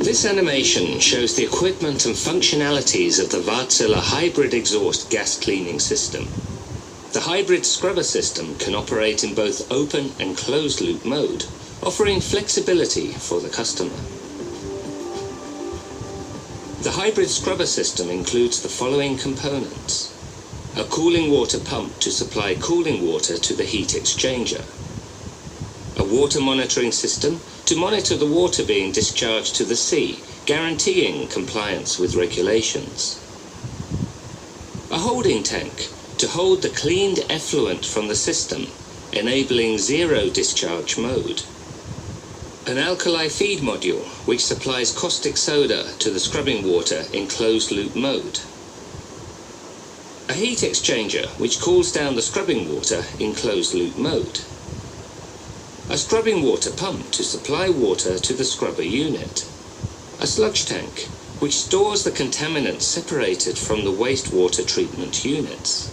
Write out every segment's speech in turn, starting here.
This animation shows the equipment and functionalities of the Wartsila hybrid exhaust gas cleaning system. The hybrid scrubber system can operate in both open and closed loop mode, offering flexibility for the customer. The hybrid scrubber system includes the following components: a cooling water pump to supply cooling water to the heat exchanger, a water monitoring system to monitor the water being discharged to the sea, guaranteeing compliance with regulations, a holding tank to hold the cleaned effluent from the system, enabling zero discharge mode, an alkali feed module which supplies caustic soda to the scrubbing water in closed loop mode, a heat exchanger which cools down the scrubbing water in closed loop mode, a scrubbing water pump to supply water to the scrubber unit, a sludge tank which stores the contaminants separated from the wastewater treatment units,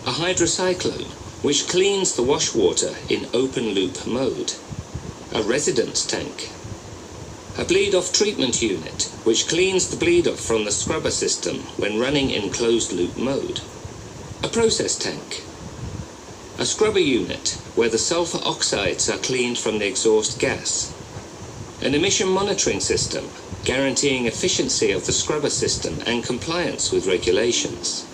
a hydrocyclone which cleans the wash water in open loop mode, a residence tank, a bleed-off treatment unit which cleans the bleed-off from the scrubber system when running in closed loop mode, a process tank, a scrubber unit where the sulfur oxides are cleaned from the exhaust gas, an emission monitoring system guaranteeing efficiency of the scrubber system and compliance with regulations.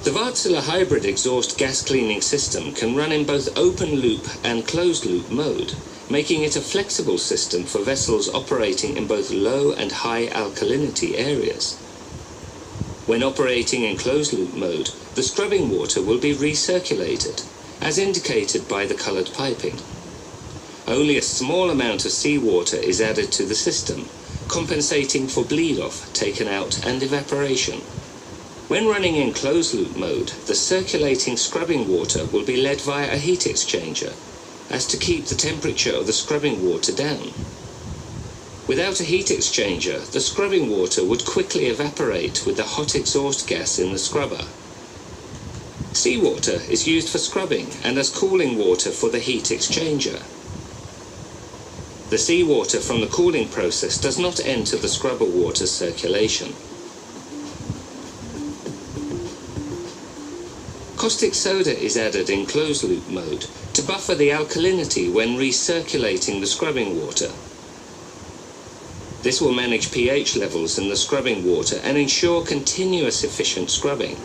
The Wartsila hybrid exhaust gas cleaning system can run in both open loop and closed loop mode, making it a flexible system for vessels operating in both low and high alkalinity areas. When operating in closed loop mode, the scrubbing water will be recirculated, as indicated by the colored piping. Only a small amount of seawater is added to the system, compensating for bleed-off, taken out, and evaporation. When running in closed-loop mode, the circulating scrubbing water will be led via a heat exchanger, as to keep the temperature of the scrubbing water down. Without a heat exchanger, the scrubbing water would quickly evaporate with the hot exhaust gas in the scrubber. Seawater is used for scrubbing and as cooling water for the heat exchanger. The seawater from the cooling process does not enter the scrubber water circulation. Caustic soda is added in closed-loop mode to buffer the alkalinity when recirculating the scrubbing water. This will manage pH levels in the scrubbing water and ensure continuous efficient scrubbing.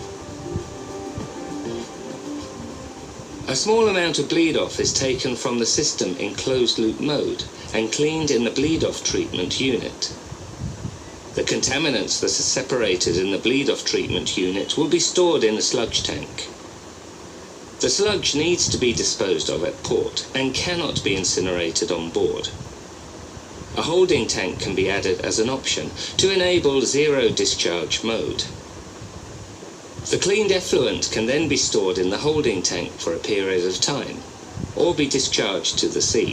A small amount of bleed-off is taken from the system in closed-loop mode and cleaned in the bleed-off treatment unit. The contaminants that are separated in the bleed-off treatment unit will be stored in a sludge tank. The sludge needs to be disposed of at port and cannot be incinerated on board. A holding tank can be added as an option to enable zero discharge mode. The cleaned effluent can then be stored in the holding tank for a period of time, or be discharged to the sea.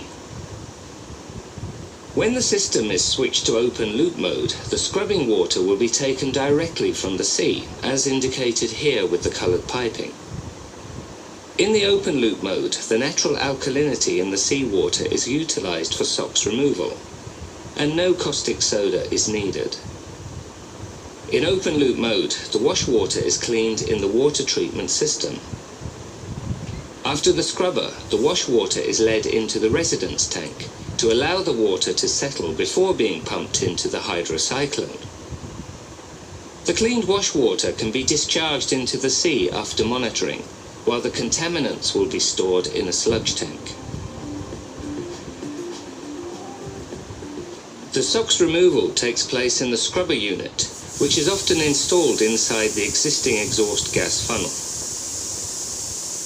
When the system is switched to open loop mode, the scrubbing water will be taken directly from the sea, as indicated here with the colored piping. In the open loop mode, the natural alkalinity in the seawater is utilized for SOx removal, and no caustic soda is needed. In open loop mode, the wash water is cleaned in the water treatment system. After the scrubber, the wash water is led into the residence tank to allow the water to settle before being pumped into the hydrocyclone. The cleaned wash water can be discharged into the sea after monitoring, while the contaminants will be stored in a sludge tank. The SOx removal takes place in the scrubber unit, which is often installed inside the existing exhaust gas funnel.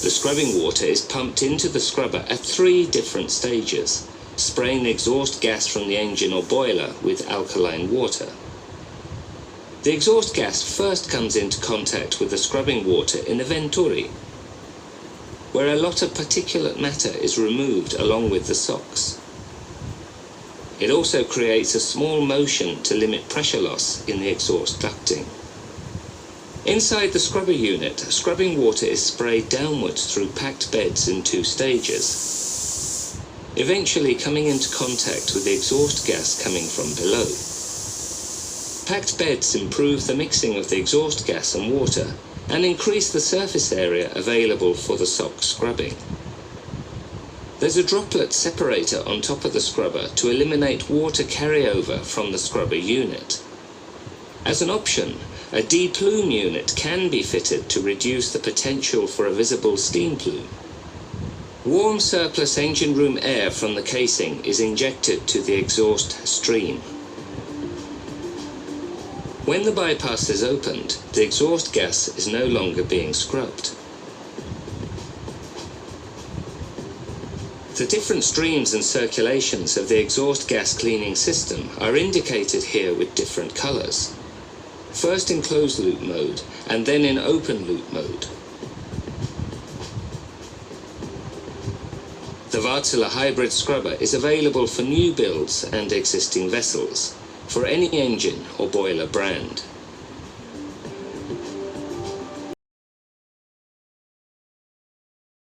The scrubbing water is pumped into the scrubber at 3 different stages, spraying the exhaust gas from the engine or boiler with alkaline water. The exhaust gas first comes into contact with the scrubbing water in the venturi, where a lot of particulate matter is removed along with the SOx. It also creates a small motion to limit pressure loss in the exhaust ducting. Inside the scrubber unit, scrubbing water is sprayed downwards through packed beds in 2 stages, eventually coming into contact with the exhaust gas coming from below. Packed beds improve the mixing of the exhaust gas and water and increase the surface area available for the SOx scrubbing. There's a droplet separator on top of the scrubber to eliminate water carryover from the scrubber unit. As an option, a de-plume unit can be fitted to reduce the potential for a visible steam plume. Warm surplus engine room air from the casing is injected to the exhaust stream. When the bypass is opened, the exhaust gas is no longer being scrubbed. The different streams and circulations of the exhaust gas cleaning system are indicated here with different colours. First in closed loop mode and then in open loop mode. The Wartsila hybrid scrubber is available for new builds and existing vessels, for any engine or boiler brand.